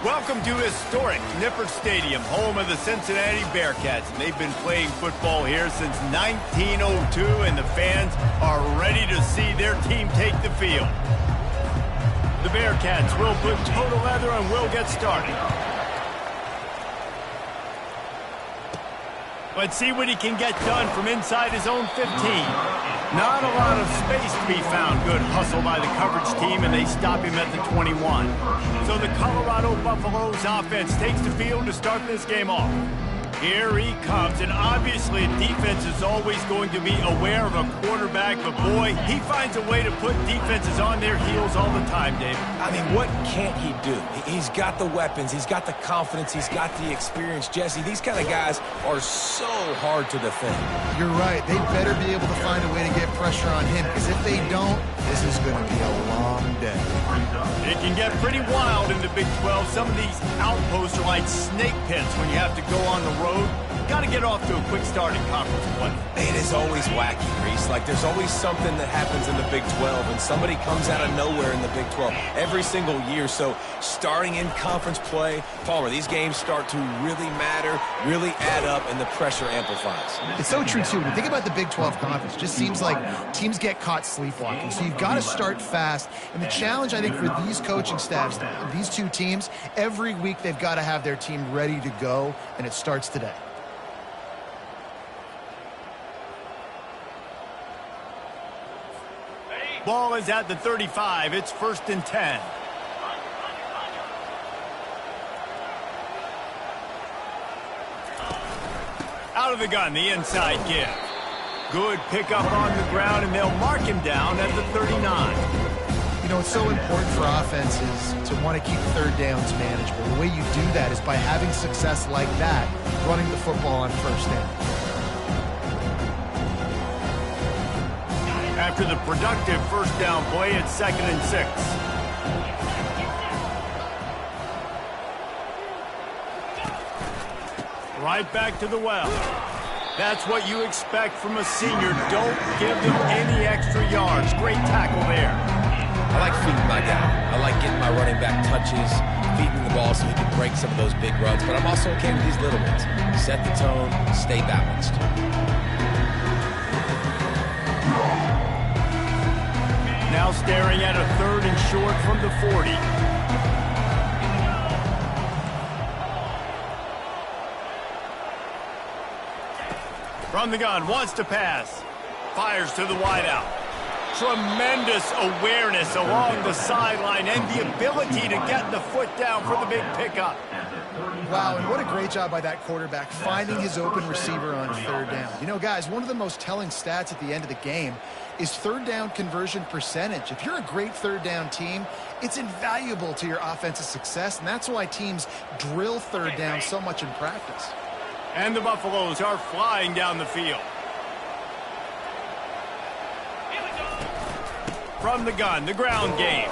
Welcome to historic Nippert Stadium, home of the Cincinnati Bearcats. And they've been playing football here since 1902, and the fans are ready to see their team take the field. The Bearcats will put total leather and will get started. Let's see what he can get done from inside his own 15. Not a lot of space to be found. Good hustle by the coverage team, and they stop him at the 21. So the Colorado Buffaloes offense takes the field to start this game off. Here he comes, and obviously defense is always going to be aware of a quarterback, but boy, he finds a way to put defenses on their heels all the time, Dave. I mean, what can't he do? He's got the weapons, he's got the confidence, he's got the experience. Jesse, these kind of guys are so hard to defend. You're right. They better be able to find a way to get pressure on him, because if they don't, this is going to be a long day. It can get pretty wild in the Big 12. Some of these outposts are like snake pits when you have to go on the road. Got to get off to a quick start in conference play. It is always wacky, Reese. Like, there's always something that happens in the Big 12, and somebody comes out of nowhere in the Big 12 every single year. So, starting in conference play, Palmer, these games start to really matter, really add up, and the pressure amplifies. It's so true, too. When you think about the Big 12 conference, it just seems like teams get caught sleepwalking. So, you've got to start fast. And the challenge, I think, for these coaching staffs, these two teams, every week they've got to have their team ready to go, and it starts today. Ball is at the 35. It's 1st and 10. Out of the gun, the inside give. Good pickup on the ground, and they'll mark him down at the 39. You know, it's so important for offenses to want to keep third downs manageable. The way you do that is by having success like that, running the football on first down. After the productive first down play, it's 2nd and 6. Right back to the well. That's what you expect from a senior. Don't give them any extra yards. Great tackle there. I like feeding my guy. I like getting my running back touches, feeding the ball so he can break some of those big runs. But I'm also okay with these little ones. Set the tone, stay balanced. Now staring at a 3rd and short from the 40. From the gun, wants to pass. Fires to the wideout. Tremendous awareness along the sideline and the ability to get the foot down for the big pickup. Wow, and what a great job by that quarterback, finding his open receiver on 3rd down. You know, guys, one of the most telling stats at the end of the game is 3rd down conversion percentage. If you're a great 3rd down team, it's invaluable to your offensive success, and that's why teams drill 3rd down so much in practice. And the Buffaloes are flying down the field. From the gun, the ground game.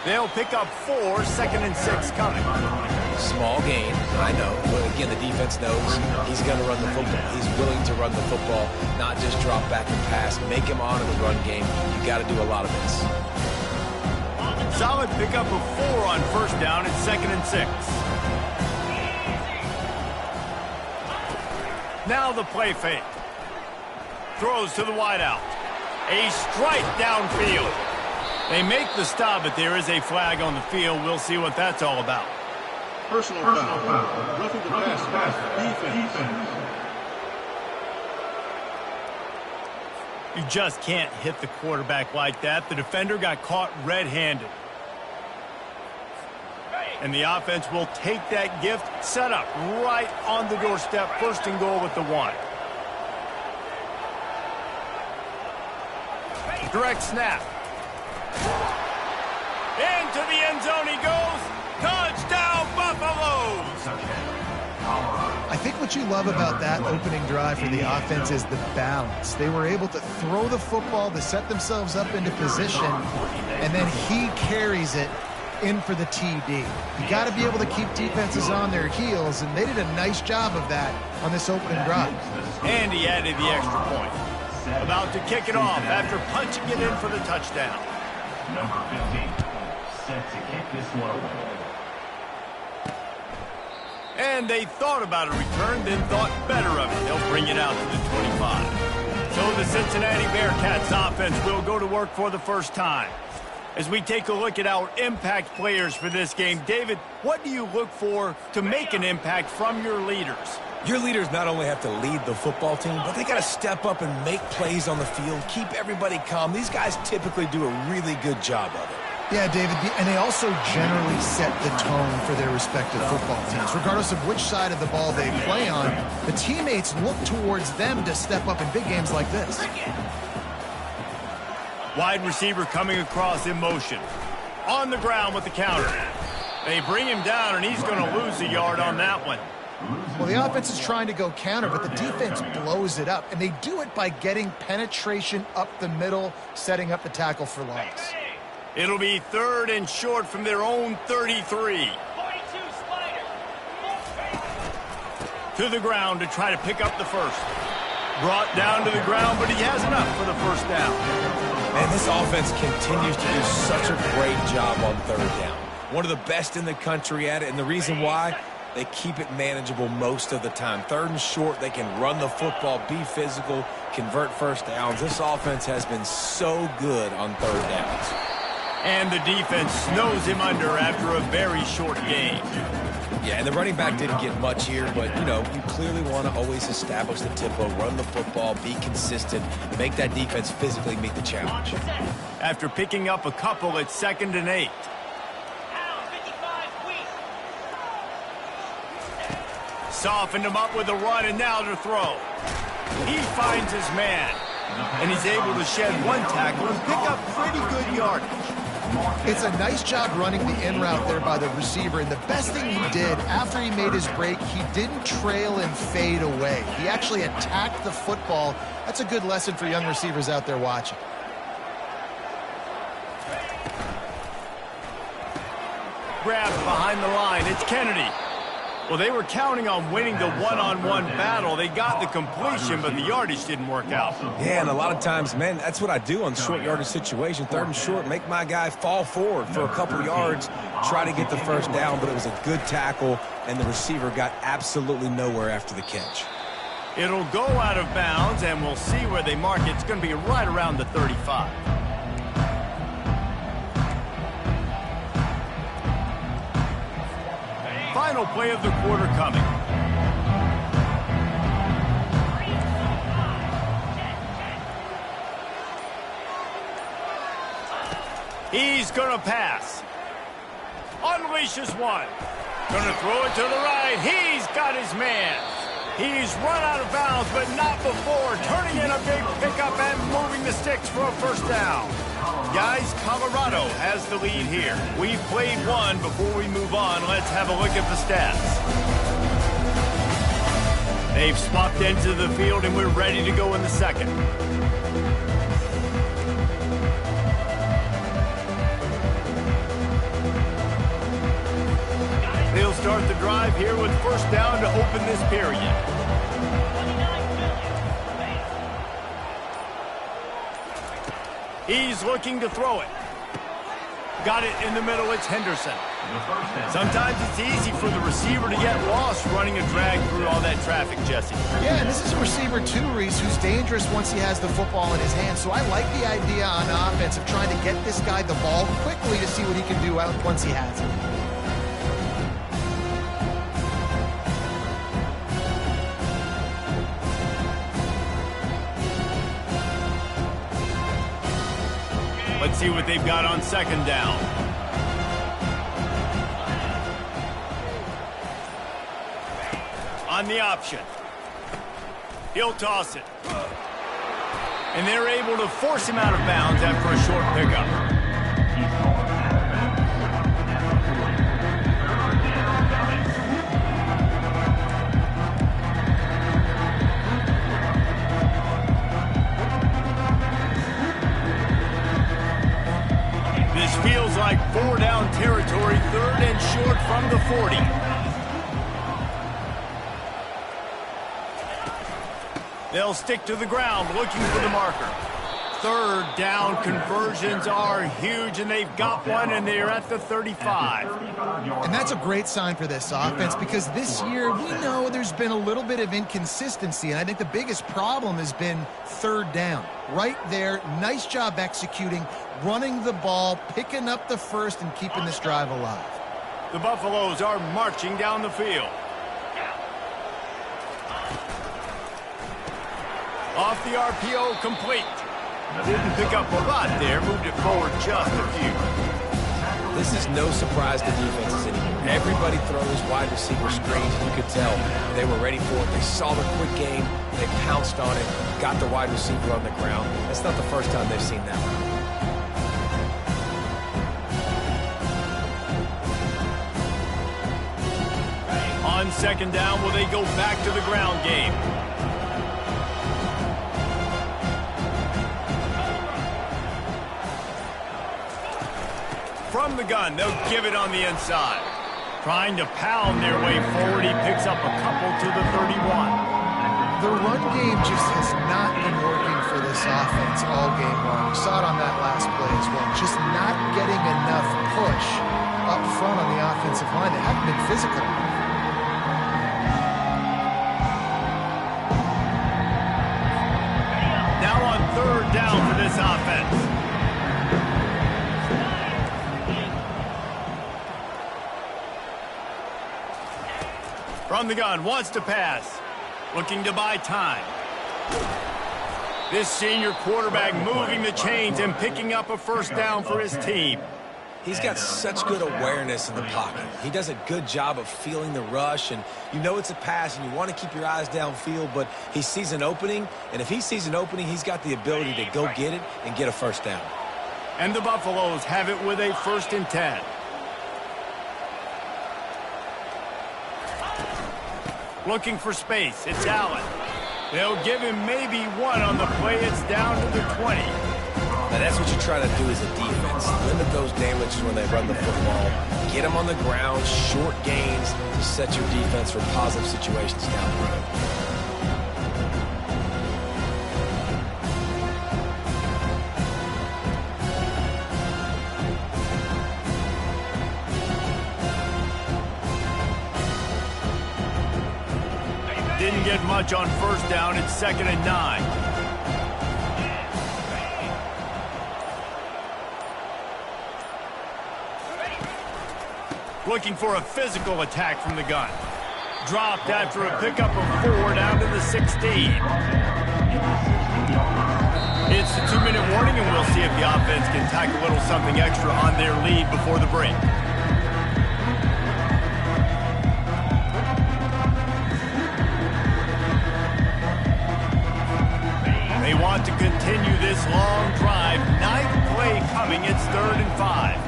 They'll pick up 4, 2nd and 6 coming. Small gain, I know. But again, the defense knows he's going to run the football. He's willing to run the football, not just drop back and pass. Make him honor the run game. You got to do a lot of this. Solid pickup of 4 on first down. It's 2nd and 6. Now the play fake. Throws to the wideout. A strike downfield. They make the stop, but there is a flag on the field. We'll see what that's all about. Personal foul. Roughing the pass. Defense. You just can't hit the quarterback like that. The defender got caught red-handed. And the offense will take that gift, set up right on the doorstep, 1st and goal with the 1. Direct snap. Into the end zone he goes. Touchdown, Buffaloes! I think what you love about that opening drive for the offense is the balance. They were able to throw the football to set themselves up into position, and then he carries it in for the TD. You got to be able to keep defenses on their heels, and they did a nice job of that on this opening drive. And he added the extra point. About to kick it off after punching it in for the touchdown. Number 15, set to kick this one away. And they thought about a return, then thought better of it. They'll bring it out to the 25. So the Cincinnati Bearcats offense will go to work for the first time. As we take a look at our impact players for this game, David, what do you look for to make an impact from your leaders? Your leaders not only have to lead the football team, but they got to step up and make plays on the field, keep everybody calm. These guys typically do a really good job of it. Yeah, David, and they also generally set the tone for their respective football teams. Regardless of which side of the ball they play on, the teammates look towards them to step up in big games like this. Wide receiver coming across in motion. On the ground with the counter. They bring him down, and he's going to lose a yard on that one. Well, the offense is trying to go counter, but the defense blows it up, and they do it by getting penetration up the middle, setting up the tackle for loss. It'll be 3rd and short from their own 33. To the ground to try to pick up the first. Brought down to the ground, but he has enough for the first down. Man, this offense continues to do such a great job on 3rd down. One of the best in the country at it, and the reason why, they keep it manageable most of the time. 3rd and short, they can run the football, be physical, convert first downs. This offense has been so good on 3rd downs. And the defense snows him under after a very short game. Yeah, and the running back didn't get much here, but, you know, you clearly want to always establish the tempo, run the football, be consistent, make that defense physically meet the challenge. After picking up a couple, it's 2nd and 8. Softened him up with a run, and now to throw. He finds his man, and he's able to shed one tackle and pick up pretty good yardage. It's a nice job running the in route there by the receiver, and the best thing he did after he made his break, he didn't trail and fade away. He actually attacked the football. That's a good lesson for young receivers out there watching. Grabbed behind the line. It's Kennedy. Well, they were counting on winning the one-on-one battle. They got the completion, but the yardage didn't work out. Yeah, and a lot of times, man, that's what I do on short yardage situation. 3rd and short, make my guy fall forward for a couple yards, try to get the first down, but it was a good tackle, and the receiver got absolutely nowhere after the catch. It'll go out of bounds, and we'll see where they mark it. It's going to be right around the 35. Final play of the quarter coming. He's going to pass. Unleashes one. Going to throw it to the right. He's got his man. He's run out of bounds, but not before. Turning in a big pickup and moving the sticks for a first down. Guys, Colorado has the lead here. We've played one. Before we move on, let's have a look at the stats. They've swapped ends of the field, and we're ready to go in the second. They'll start the drive here with first down to open this period. He's looking to throw it. Got it in the middle. It's Henderson. Sometimes it's easy for the receiver to get lost running a drag through all that traffic, Jesse. Yeah, and this is a receiver too, Reese, who's dangerous once he has the football in his hands. So I like the idea on offense of trying to get this guy the ball quickly to see what he can do out once he has it. Let's see what they've got on second down. On the option. He'll toss it. And they're able to force him out of bounds after a short pickup. This feels like 4-down territory, 3rd and short from the 40. They'll stick to the ground looking for the marker. Third down conversions are huge, and they've got one, and they're at the 35. And that's a great sign for this offense because this year we know there's been a little bit of inconsistency, and I think the biggest problem has been third down. Right there, nice job executing, running the ball, picking up the first, and keeping this drive alive. The Buffaloes are marching down the field. Off the RPO, complete. Didn't pick up a lot there, moved it forward just a few. This is no surprise to defenses anymore. Everybody throws wide receiver screens. You could tell they were ready for it. They saw the quick game. They pounced on it, got the wide receiver on the ground. That's not the first time they've seen that one. On second down, will they go back to the ground game? From the gun, they'll give it on the inside. Trying to pound their way forward, he picks up a couple to the 31. The run game just has not been working for this offense all game long. We saw it on that last play as well. Just not getting enough push up front on the offensive line. They haven't been physical. Now on third down for this offense. From the gun, wants to pass. Looking to buy time. This senior quarterback moving the chains and picking up a first down for his team. He's got such good awareness in the pocket. He does a good job of feeling the rush, and you know it's a pass, and you want to keep your eyes downfield, but he sees an opening, and if he sees an opening, he's got the ability to go get it and get a first down. And the Buffaloes have it with a 1st and 10. Looking for space. It's Allen. They'll give him maybe one on the play. It's down to the 20. Now that's what you try to do as a defense. Limit those damages when they run the football. Get them on the ground, short gains to set your defense for positive situations down the road. Didn't get much on first down. It's 2nd and 9. Looking for a physical attack from the gun. Dropped after a pickup of 4 down to the 16. It's the 2-minute warning, and we'll see if the offense can tack a little something extra on their lead before the break. They want to continue this long drive. 9th play coming. It's 3rd and 5.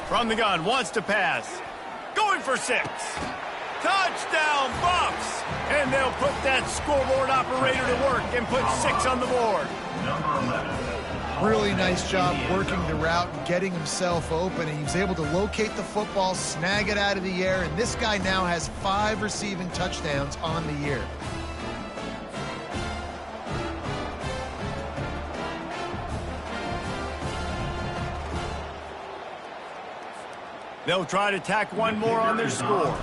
From the gun, wants to pass. Going for 6. Touchdown, Buffs! And they'll put that scoreboard operator to work and put 6 on the board. Really nice job working the route and getting himself open. And he was able to locate the football, snag it out of the air, and this guy now has 5 receiving touchdowns on the year. They'll try to tack one more on their score.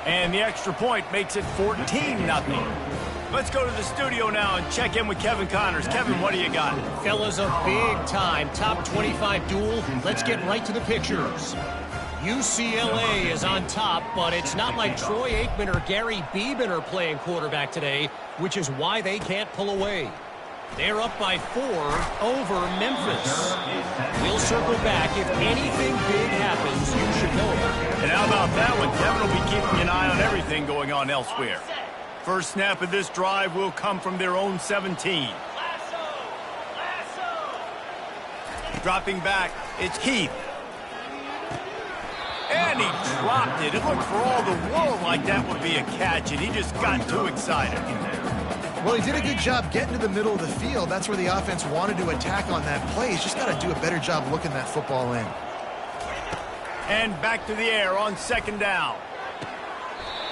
And the extra point makes it 14-0. Let's go to the studio now and check in with Kevin Connors. Kevin, what do you got? Fellas, a big-time top 25 duel. Let's get right to the pictures. UCLA is on top, but it's not like Troy Aikman or Gary Beeman are playing quarterback today, which is why they can't pull away. They're up by 4 over Memphis. We'll circle back. If anything big happens, you should know about it. And how about that one? Kevin will be keeping an eye on everything going on elsewhere. First snap of this drive will come from their own 17. Dropping back, it's Heath. And he dropped it. It looked for all the world like that would be a catch, and he just got too excited. Well, he did a good job getting to the middle of the field. That's where the offense wanted to attack on that play. He's just got to do a better job looking that football in. And back to the air on second down.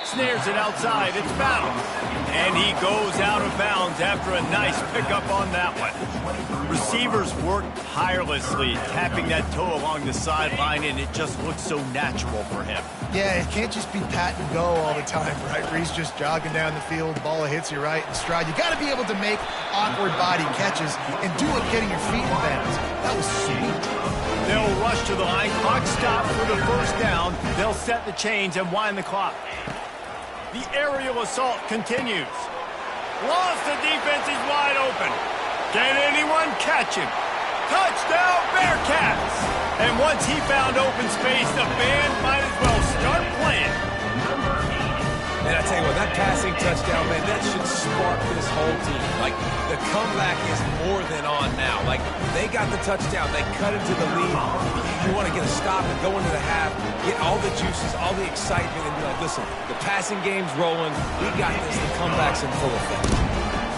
Snares it outside. It's Battle. And he goes out of bounds after a nice pickup on that one. Receivers work tirelessly, tapping that toe along the sideline, and it just looks so natural for him. Yeah, it can't just be pat and go all the time, right? Where he's just jogging down the field, ball hits you right in stride. You got to be able to make awkward body catches and do it getting your feet in bounds. That was sweet. They'll rush to the line. Clock stops for the first down. They'll set the chains and wind the clock. The aerial assault continues. Lost, the defense is wide open. Can anyone catch him? Touchdown, Bearcats! And once he found open space, the band might as well start playing. And I tell you what, that passing touchdown, man, that should spark this whole team. Like, the comeback is more than on now. Like, they got the touchdown. They cut into the lead. You want to get a stop and go into the half, get all the juices, all the excitement, and be like, listen, the passing game's rolling. We got this. The comeback's in full effect.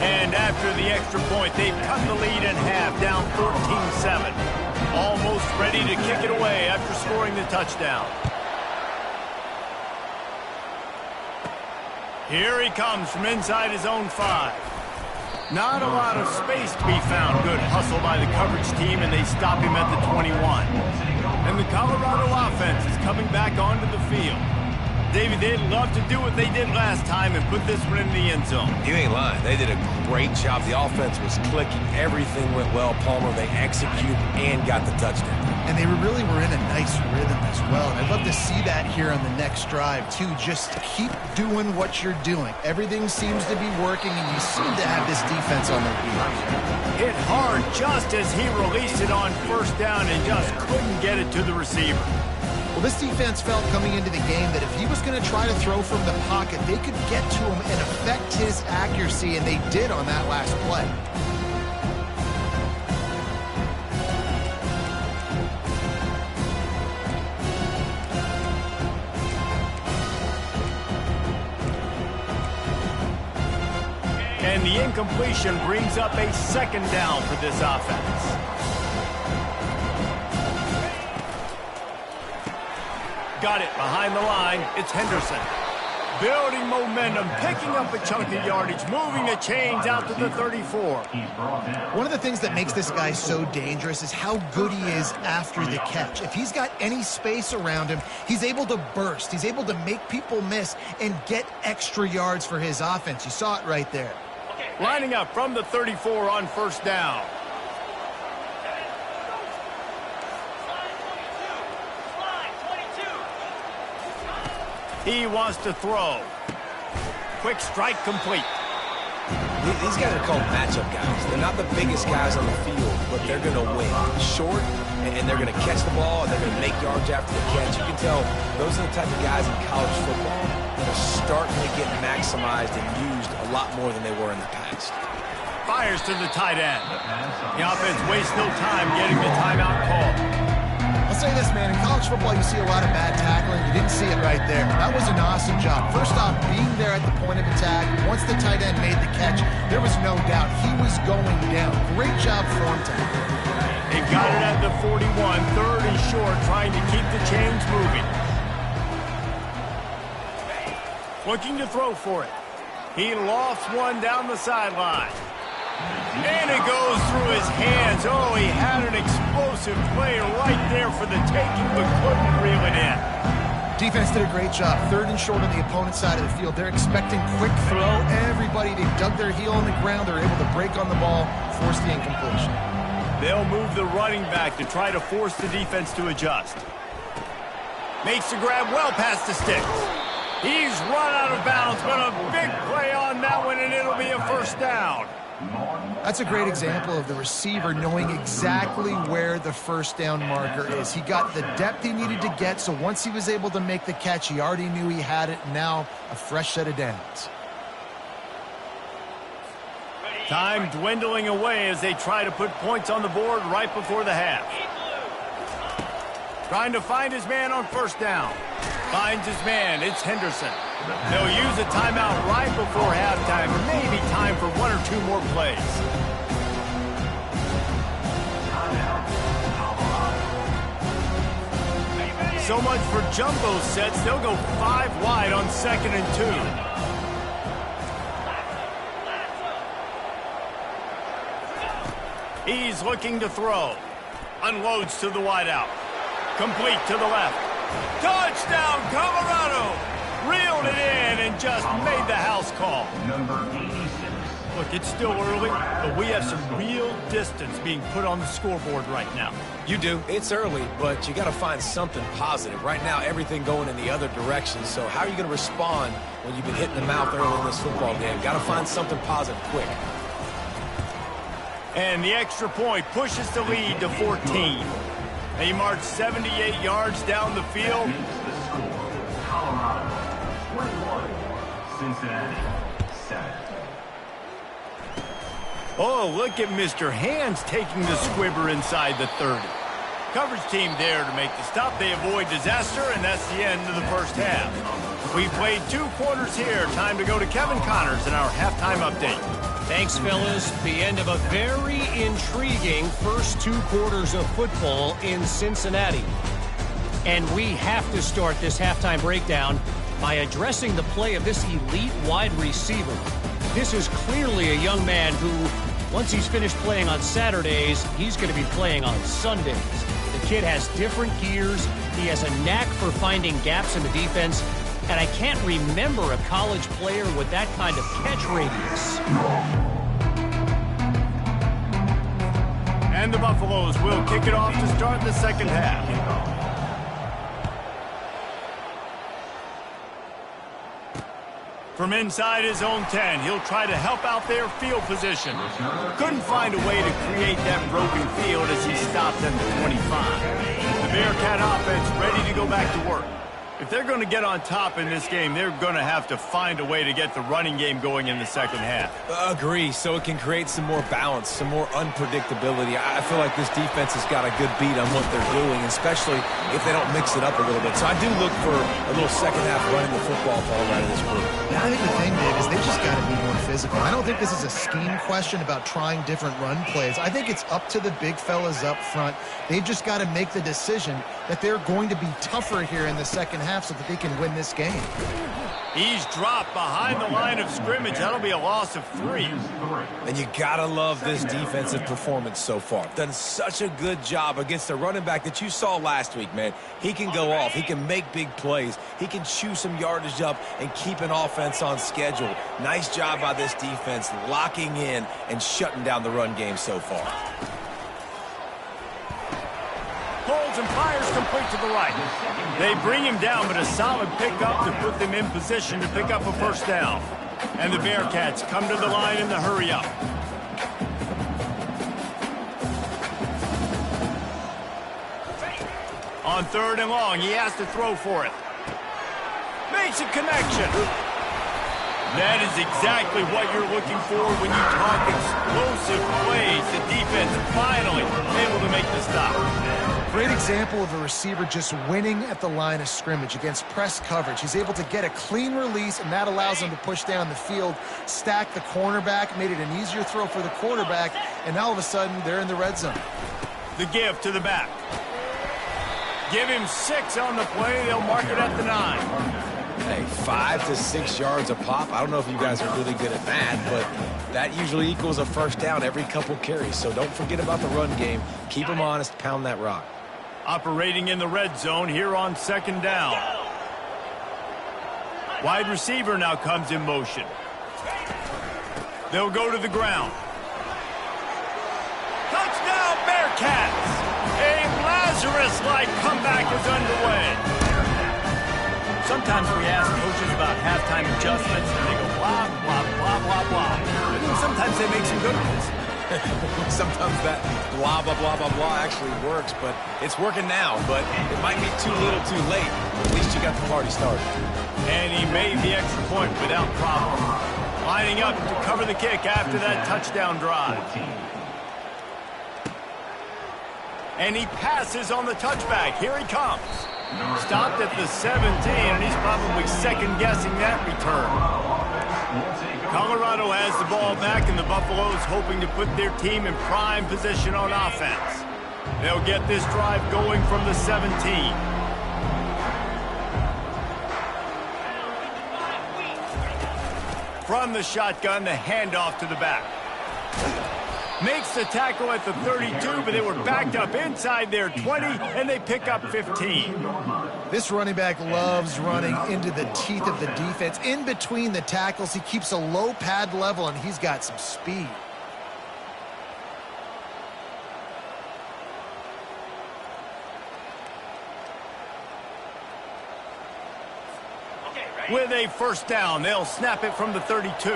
And after the extra point, they've cut the lead in half, down 14-7. Almost ready to kick it away after scoring the touchdown. Here he comes from inside his own 5. Not a lot of space to be found. Good hustle by the coverage team, and they stop him at the 21. And the Colorado offense is coming back onto the field. David, they'd love to do what they did last time and put this one in the end zone. You ain't lying. They did a great job. The offense was clicking. Everything went well, Palmer. They executed and got the touchdown. And they really were in a nice rhythm as well. And I'd love to see that here on the next drive, too. Just keep doing what you're doing. Everything seems to be working, and you seem to have this defense on their heels. Hit hard just as he released it on first down and just couldn't get it to the receiver. Well, this defense felt coming into the game that if he was going to try to throw from the pocket, they could get to him and affect his accuracy, and they did on that last play. And the incompletion brings up a second down for this offense. Got it behind the line. It's Henderson. Building momentum, picking up a chunk of yardage, moving the chains out to the 34. One of the things that makes this guy so dangerous is how good he is after the catch. If he's got any space around him, he's able to burst. He's able to make people miss and get extra yards for his offense. You saw it right there. Lining up from the 34 on first down. He wants to throw. Quick strike complete. These guys are called matchup guys. They're not the biggest guys on the field, but they're going to win. Short, and they're going to catch the ball, and they're going to make yards after the catch. You can tell those are the type of guys in college football that are starting to get maximized and used a lot more than they were in the past. Fires to the tight end. The offense wastes no time getting the timeout call. I'll say this, man, in college football, you see a lot of bad tackling. You didn't see it right there. That was an awesome job. First off, being there at the point of attack, once the tight end made the catch, there was no doubt he was going down. Great job form tackling. They got it at the 41, third and short, trying to keep the chains moving. Looking to throw for it. He lofts one down the sideline. And it goes through his hands. Oh, he had an explosive play right there for the taking, but couldn't reel it in. Defense did a great job. Third and short on the opponent's side of the field. They're expecting quick throw. Everybody, they dug their heel on the ground. They're able to break on the ball, force the incompletion. They'll move the running back to try to force the defense to adjust. Makes the grab well past the sticks. He's run out of bounds, but a big play on that one, and it'll be a first down. That's a great example of the receiver knowing exactly where the first down marker is. He got the depth he needed to get, so once he was able to make the catch, he already knew he had it. Now, a fresh set of downs. Time dwindling away as they try to put points on the board right before the half. Trying to find his man on first down. Finds his man. It's Henderson. They'll use a timeout right before halftime. Maybe time for one or two more plays. So much for jumbo sets. They'll go 5 wide on 2nd and 2. He's looking to throw. Unloads to the wideout. Complete to the left. Touchdown, Colorado! Reeled it in and just made the house call. Number 86. Look, it's still early, but we have some real distance being put on the scoreboard right now. You do. It's early, but you got to find something positive. Right now, everything going in the other direction. So how are you going to respond when you've been hit in the mouth early in this football game? Got to find something positive quick. And the extra point pushes the lead to 14. They march 78 yards down the field. The score, Colorado 21, Cincinnati 7. Oh, look at Mr. Hands taking the squibber inside the 30. Coverage team there to make the stop. They avoid disaster, and that's the end of the first half. We've played 2 quarters here. Time to go to Kevin Connors in our halftime update. Thanks, fellas. The end of a very intriguing first 2 quarters of football in Cincinnati. And we have to start this halftime breakdown by addressing the play of this elite wide receiver. This is clearly a young man who, once he's finished playing on Saturdays, he's going to be playing on Sundays. The kid has different gears. He has a knack for finding gaps in the defense. And I can't remember a college player with that kind of catch radius. And the Buffaloes will kick it off to start the second half. From inside his own 10, he'll try to help out their field position. Couldn't find a way to create that broken field as he stopped at the 25. The Bearcat offense ready to go back to work. If they're going to get on top in this game, they're going to have to find a way to get the running game going in the second half. Agree, so it can create some more balance, some more unpredictability. I feel like this defense has got a good beat on what they're doing, especially if they don't mix it up a little bit. So I do look for a little second half running the football ball right of this group. Yeah, I think the thing, Dave, is they just got to be more physical. I don't think this is a scheme question about trying different run plays. I think it's up to the big fellas up front. They've just got to make the decision that they're going to be tougher here in the second half so that they can win this game. He's dropped behind the line of scrimmage. That'll be a loss of 3. And you gotta love this defensive performance so far. Done such a good job against the running back that you saw last week, man. He can go off. He can make big plays. He can chew some yardage up and keep an offense on schedule. Nice job by this defense locking in and shutting down the run game so far. Holds and fires complete to the right. They bring him down, but a solid pickup to put them in position to pick up a first down. And the Bearcats come to the line in the hurry-up. On 3rd and long, he has to throw for it. Makes a connection. That is exactly what you're looking for when you talk explosive plays. The defense finally able to make the stop. Great example of a receiver just winning at the line of scrimmage against press coverage. He's able to get a clean release, and that allows him to push down the field, stack the cornerback, made it an easier throw for the quarterback, and now all of a sudden they're in the red zone. The give to the back. Give him 6 on the play. They'll mark it at the 9. Hey, 5 to 6 yards a pop. I don't know if you guys are really good at that, but that usually equals a first down every couple carries. So don't forget about the run game. Keep them honest. Pound that rock. Operating in the red zone here on 2nd down. Wide receiver now comes in motion. They'll go to the ground. Touchdown, Bearcats! A Lazarus-like comeback is underway. Sometimes we ask coaches about halftime adjustments, and they go blah, blah, blah, blah, blah. But then sometimes they make some good ones. Sometimes that blah, blah, blah, blah, blah actually works, but it's working now. But it might be too little too late. At least you got the party started. And he made the extra point without problem. Lining up to cover the kick after that touchdown drive. And he passes on the touchback. Here he comes. Stopped at the 17, and he's probably second-guessing that return. Colorado has the ball back, and the Buffaloes hoping to put their team in prime position on offense. They'll get this drive going from the 17. From the shotgun, the handoff to the back. Makes the tackle at the 32, but they were backed up inside their 20, and they pick up 15. This running back loves running into the teeth of the defense. In between the tackles, he keeps a low pad level, and he's got some speed. With a first down, they'll snap it from the 32.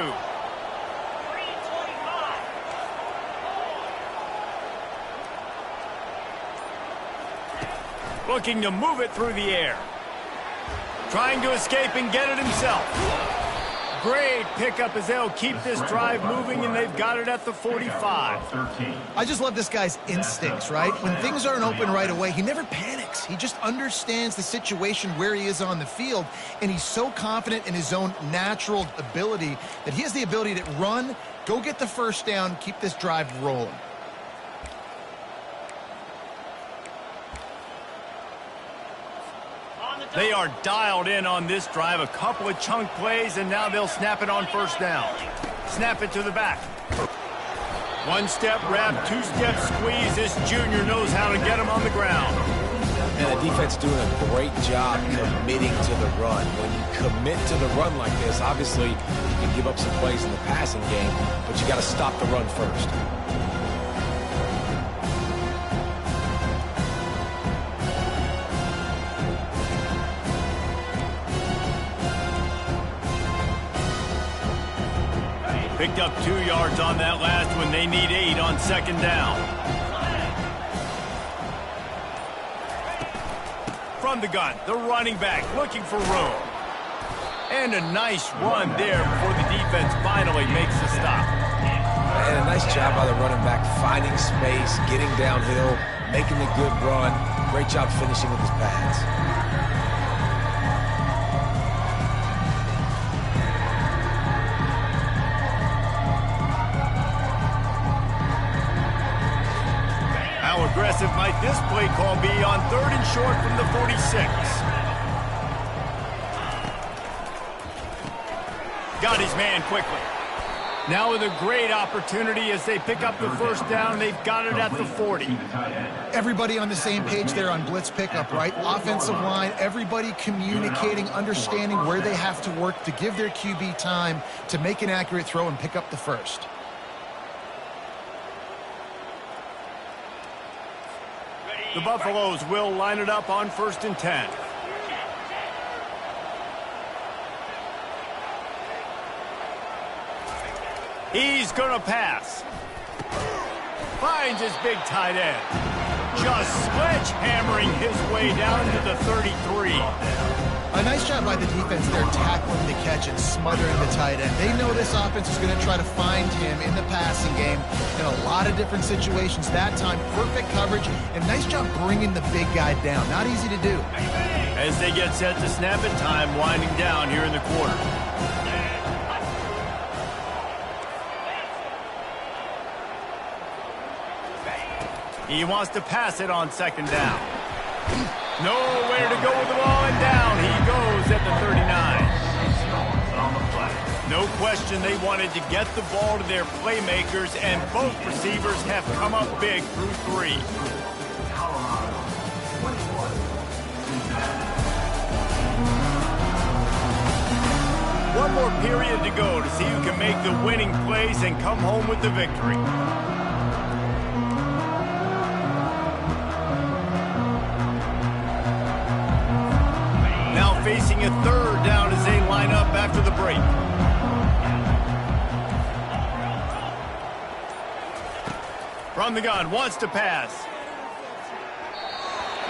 Looking to move it through the air. Trying to escape and get it himself. Great pickup as they'll keep this drive moving, and they've got it at the 45. I just love this guy's instincts, right? When things aren't open right away, he never panics. He just understands the situation where he is on the field, and he's so confident in his own natural ability that he has the ability to run, go get the first down, keep this drive rolling. They are dialed in on this drive. A couple of chunk plays, and now they'll snap it on first down. Snap it to the back. One-step wrap, two-step squeeze. This junior knows how to get him on the ground. And the defense doing a great job committing to the run. When you commit to the run like this, obviously you can give up some plays in the passing game, but you got to stop the run first. Picked up 2 yards on that last one. They need 8 on second down. From the gun, the running back looking for room. And a nice run there before the defense finally makes the stop. And a nice job by the running back, finding space, getting downhill, making a good run. Great job finishing with his pads. How aggressive might this play call be on 3rd and short from the 46? Got his man quickly. Now with a great opportunity as they pick up the first down. They've got it at the 40. Everybody on the same page there on blitz pickup, right? Offensive line, everybody communicating, understanding where they have to work to give their QB time to make an accurate throw and pick up the first. The Buffaloes will line it up on 1st and 10. He's going to pass. Finds his big tight end. Just sledgehammering his way down to the 33. A nice job by the defense there tackling the catch and smothering the tight end. They know this offense is going to try to find him in the passing game in a lot of different situations. That time, perfect coverage, and nice job bringing the big guy down. Not easy to do. As they get set to snap it, time winding down here in the quarter. He wants to pass it on second down. Nowhere to go with the ball, and down he goes at the 39. No question they wanted to get the ball to their playmakers, and both receivers have come up big through 3. One more period to go to see who can make the winning plays and come home with the victory. Facing a 3rd down as they line up after the break. From the gun, wants to pass.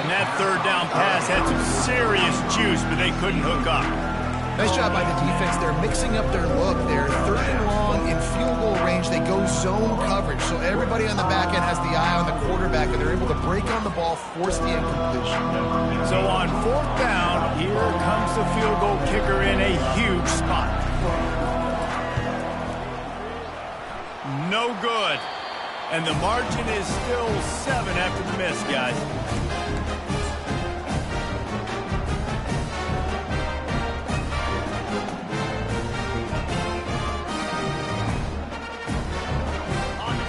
And that 3rd down pass had some serious juice, but they couldn't hook up. Nice job by the defense. They're mixing up their look. They're 3rd and long in field goal range. They go zone coverage. So everybody on the back end has the eye on the quarterback, and they're able to break on the ball, force the incompletion. So on 4th down, here comes the field goal kicker in a huge spot. No good. And the margin is still 7 after the miss, guys.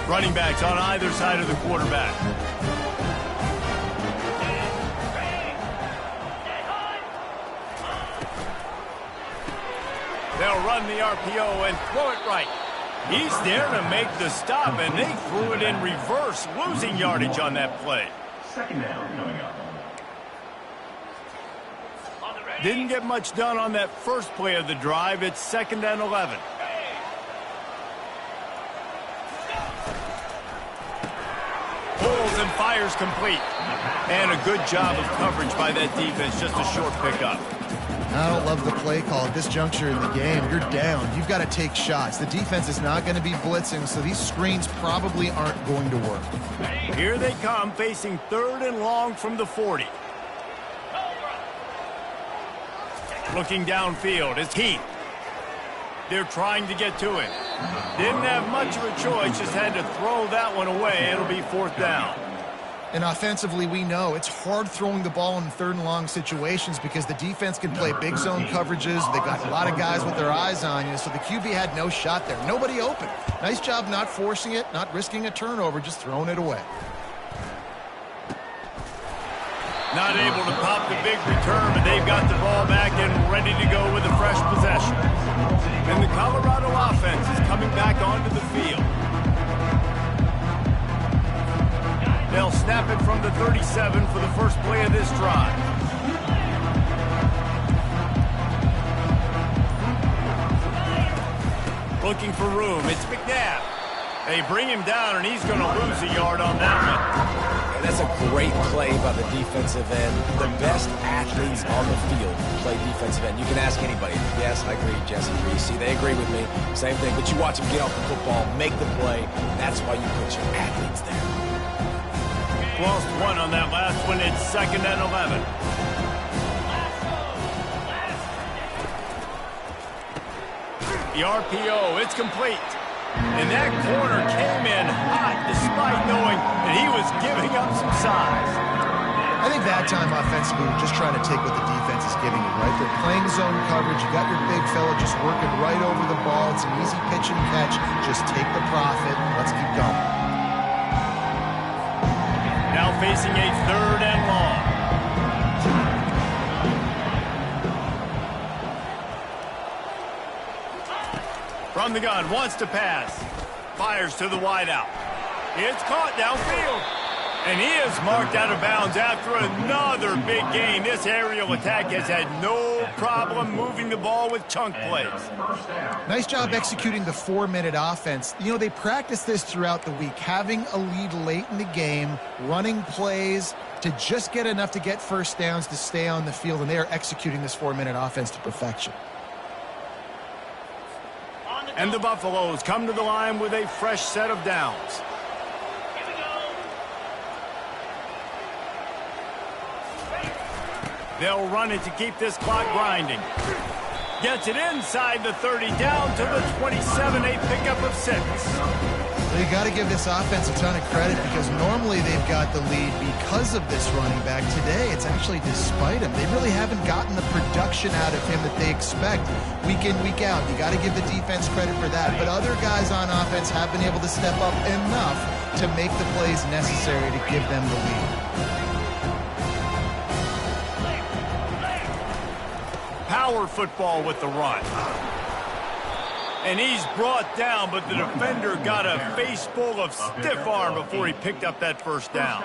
Running backs on either side of the quarterback. They'll run the RPO and throw it right. He's there to make the stop, and they threw it in reverse, losing yardage on that play. Second down coming up. Didn't get much done on that first play of the drive. It's 2nd and 11. Pulls and fires complete. And a good job of coverage by that defense. Just a short pickup. I don't love the play call at this juncture in the game. You're down. You've got to take shots. The defense is not going to be blitzing, so these screens probably aren't going to work. Here they come, facing 3rd and long from the 40. Looking downfield, it's Heath. They're trying to get to it. Didn't have much of a choice, just had to throw that one away. It'll be 4th down. And offensively, we know it's hard throwing the ball in 3rd and long situations because the defense can play big zone coverages. They've got a lot of guys with their eyes on you, so the QB had no shot there. Nobody open. Nice job not forcing it, not risking a turnover, just throwing it away. Not able to pop the big return, but they've got the ball back and ready to go with a fresh possession. And the Colorado offense is coming back onto the field. They'll snap it from the 37 for the first play of this drive. Looking for room. It's McNabb. They bring him down, and he's going to lose a yard on that one. And that's a great play by the defensive end. The best athletes on the field play defensive end. You can ask anybody. Yes, I agree, Jesse Reese. See, they agree with me. Same thing. But you watch them get off the football, make the play. That's why you put your athletes there. Lost one on that last one. It's 2nd and 11. The RPO, it's complete. And that corner came in hot despite knowing that he was giving up some size. I think that time offensively, we're just trying to take what the defense is giving you, right? They're playing zone coverage. You got your big fella just working right over the ball. It's an easy pitch and catch. Just take the profit. Let's keep going. Now facing a 3rd and long. From the gun, wants to pass. Fires to the wideout. It's caught downfield. And he is marked out of bounds after another big gain. This aerial attack has had no problem moving the ball with chunk plays. Nice job executing the 4-minute offense. You know, they practice this throughout the week, having a lead late in the game, running plays to just get enough to get first downs to stay on the field, and they are executing this 4-minute offense to perfection. And the Buffaloes come to the line with a fresh set of downs. They'll run it to keep this clock grinding. Gets it inside the 30, down to the 27, a pickup of 6. Well, you got to give this offense a ton of credit because normally they've got the lead because of this running back. Today, it's actually despite him. They really haven't gotten the production out of him that they expect week in, week out. You got to give the defense credit for that. But other guys on offense have been able to step up enough to make the plays necessary to give them the lead. Power football with the run. And he's brought down, but the defender got a face full of stiff arm before he picked up that first down.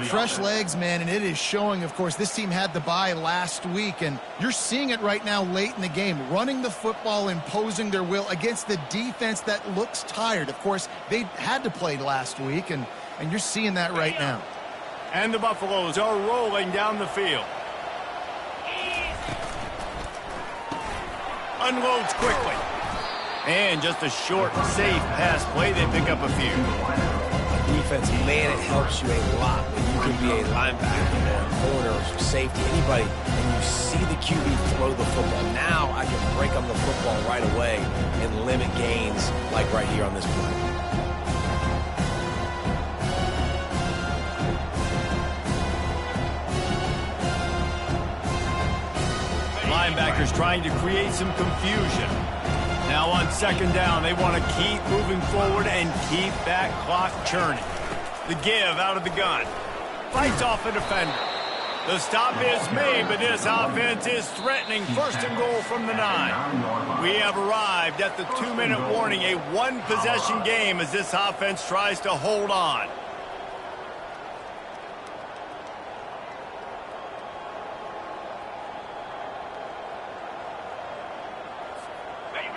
Fresh legs, man, and it is showing. Of course, this team had the bye last week, and you're seeing it right now late in the game. Running the football, imposing their will against the defense that looks tired. Of course, they had to play last week, and you're seeing that right now. And the Buffaloes are rolling down the field. Unloads quickly. And just a short, safe pass play. They pick up a few. Defense, man, it helps you a lot when you can be a linebacker or a corner or safety, anybody, and you see the QB throw the football. Now I can break on the football right away and limit gains like right here on this play. Linebackers trying to create some confusion. Now on second down, they want to keep moving forward and keep that clock churning. The give out of the gun. Fights off a defender. The stop is made, but this offense is threatening first and goal from the 9. We have arrived at the 2-minute warning, a one-possession game as this offense tries to hold on.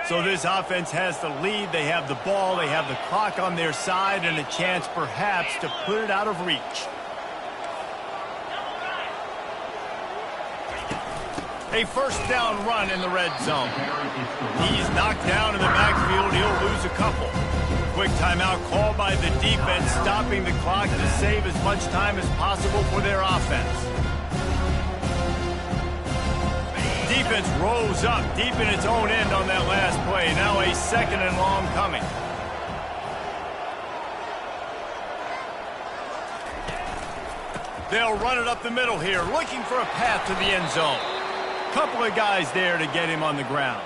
So this offense has the lead. They have the ball. They have the clock on their side and a chance perhaps to put it out of reach. A first down run in the red zone. He's knocked down in the backfield. He'll lose a couple. Quick timeout called by the defense, stopping the clock to save as much time as possible for their offense. Defense rolls up deep in its own end on that last play. Now a second and long coming. They'll run it up the middle here, looking for a path to the end zone. Couple of guys there to get him on the ground.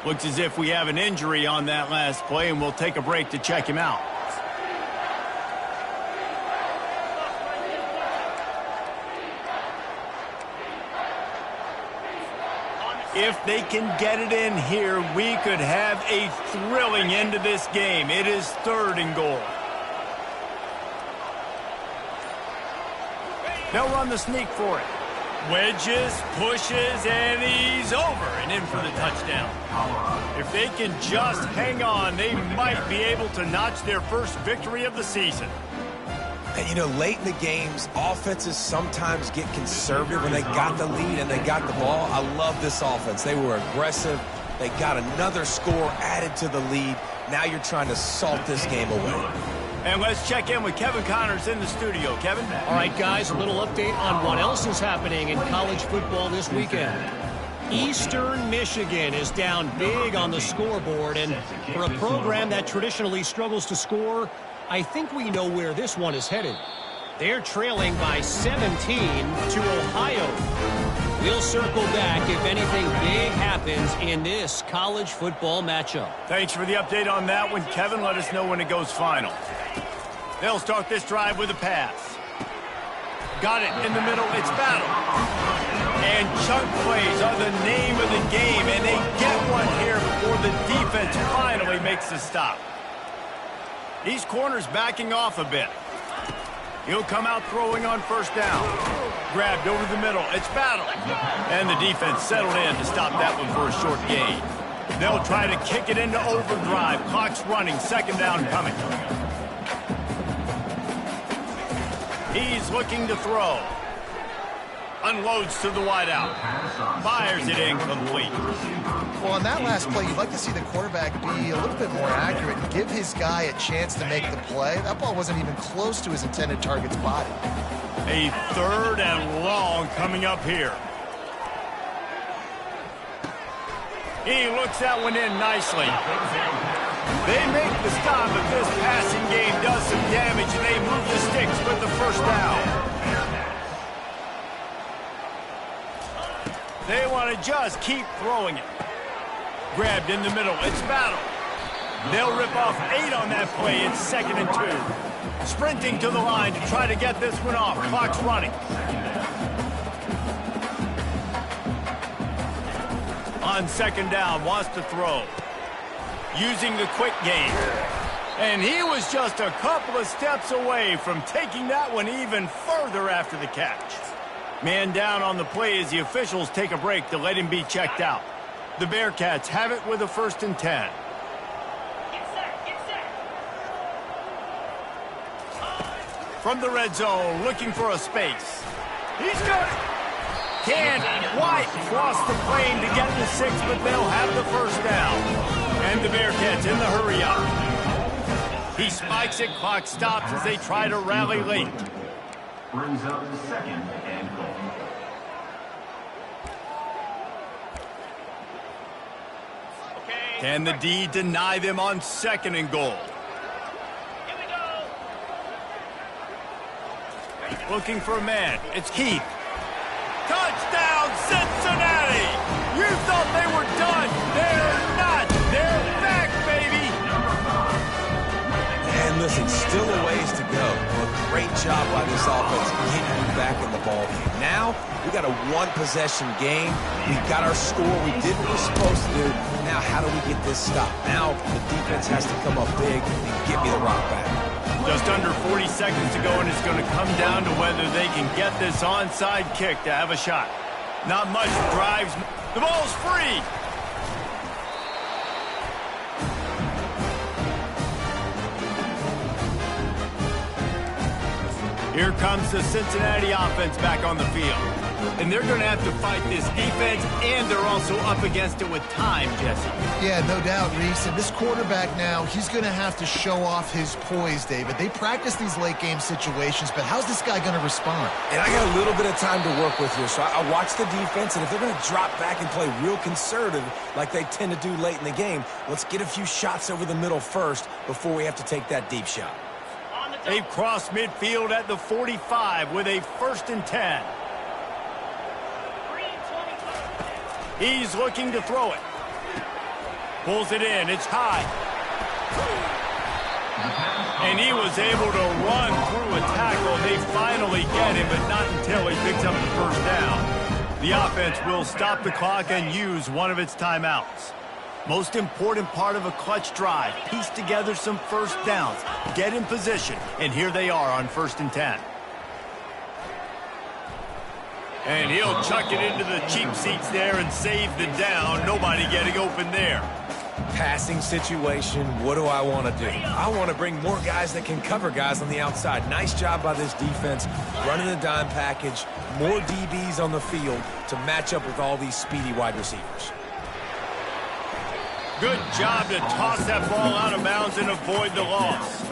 Looks as if we have an injury on that last play, and we'll take a break to check him out. If they can get it in here, we could have a thrilling end to this game. It is third and goal. They'll run the sneak for it. Wedges, pushes, and he's over and in for the touchdown. If they can just hang on, they might be able to notch their first victory of the season. And, you know, late in the games, offenses sometimes get conservative when they got the lead and they got the ball. I love this offense. They were aggressive. They got another score added to the lead. Now you're trying to salt this game away. And let's check in with Kevin Connors in the studio. Kevin? All right, guys, a little update on what else is happening in college football this weekend. Eastern Michigan is down big on the scoreboard, and for a program that traditionally struggles to score, I think we know where this one is headed. They're trailing by 17 to Ohio. We'll circle back if anything big happens in this college football matchup. Thanks for the update on that one, Kevin. Let us know when it goes final. They'll start this drive with a pass. Got it in the middle. It's Battle. And chunk plays are the name of the game, and they get one here before the defense finally makes the stop. These corners backing off a bit. He'll come out throwing on first down. Grabbed over the middle. It's Battle. And the defense settled in to stop that one for a short gain. They'll try to kick it into overdrive. Clock's running. Second down coming. He's looking to throw. Unloads to the wideout. Fires it incomplete. Well, on that last play, you'd like to see the quarterback be a little bit more accurate and give his guy a chance to make the play. That ball wasn't even close to his intended target's body. A third and long coming up here. He looks that one in nicely. They make the stop, but this passing game does some damage, and they move the sticks with the first down. They want to just keep throwing it. Grabbed in the middle. It's Battle. They'll rip off 8 on that play. It's 2nd and 2. Sprinting to the line to try to get this one off. Clock's running. On second down, wants to throw. Using the quick game. And he was just a couple of steps away from taking that one even further after the catch. Man down on the play as the officials take a break to let him be checked out. The Bearcats have it with a 1st and 10. From the red zone, looking for a space. He's got it. Can't quite cross the plane to get the 6, but they'll have the first down. And the Bearcats in the hurry up. He spikes it, clock stops as they try to rally late. Brings up the 2nd and goal. Can the D deny them on 2nd and goal? Looking for a man. It's Keith. Touchdown, Cincinnati! You thought they were done. They're not. They're got a one-possession game. We got our score. We did what we're supposed to do. Now, how do we get this stopped? Now, the defense has to come up big and get me the rock back. Just under 40 seconds to go, and it's going to come down to whether they can get this onside kick to have a shot. Not much drives. The ball's free. Here comes the Cincinnati offense back on the field. And they're going to have to fight this defense, and they're also up against it with time, Jesse. Yeah, no doubt, Reese. And this quarterback now, he's going to have to show off his poise, David. They practice these late-game situations, but how's this guy going to respond? And I got a little bit of time to work with here, so I watch the defense, and if they're going to drop back and play real conservative like they tend to do late in the game, let's get a few shots over the middle first before we have to take that deep shot. They've crossed midfield at the 45 with a 1st and 10. He's looking to throw it. Pulls it in. It's high. And he was able to run through a tackle. They finally get him, but not until he picks up the 1st down. The offense will stop the clock and use one of its timeouts. Most important part of a clutch drive. Piece together some 1st downs. Get in position. And here they are on 1st and 10. And he'll chuck it into the cheap seats there and save the down. Nobody getting open there. Passing situation, what do I want to do? I want to bring more guys that can cover guys on the outside. Nice job by this defense, running the dime package, more DBs on the field to match up with all these speedy wide receivers. Good job to toss that ball out of bounds and avoid the loss.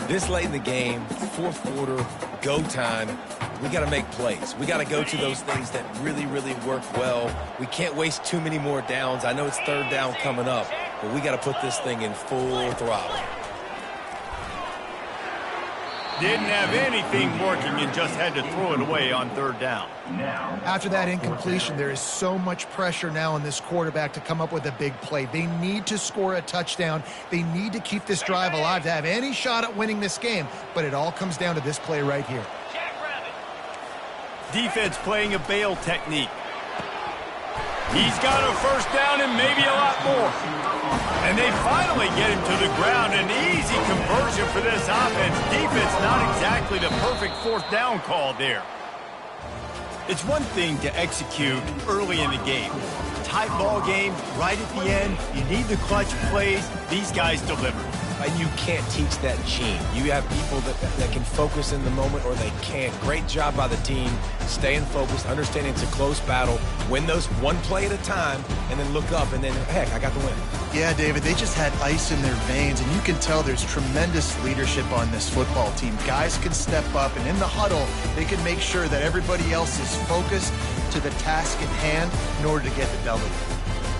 This late in the game, 4th quarter, go time, we got to make plays. We got to go to those things that really, really work well. We can't waste too many more downs. I know it's 3rd down coming up, but we got to put this thing in full throttle. Didn't have anything working and just had to throw it away on 3rd down. After that incompletion, there is so much pressure now on this quarterback to come up with a big play. They need to score a touchdown. They need to keep this drive alive to have any shot at winning this game, but it all comes down to this play right here. Defense playing a bail technique. He's got a 1st down and maybe a lot more. And they finally get him to the ground. An easy conversion for this offense. Defense not exactly the perfect 4th down call there. It's one thing to execute early in the game. Tight ball game, right at the end. You need the clutch plays. These guys deliver. You can't teach that gene. You have people that can focus in the moment or they can't. Great job by the team, staying focused, understanding it's a close battle, win those one play at a time, and then look up and then, heck, I got the win. Yeah, David, they just had ice in their veins, and you can tell there's tremendous leadership on this football team. Guys can step up, and in the huddle, they can make sure that everybody else is focused to the task at hand in order to get the W.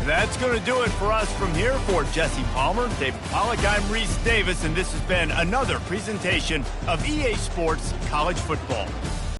That's going to do it for us from here. For Jesse Palmer, David Pollack, I'm Reese Davis, and this has been another presentation of EA Sports College Football.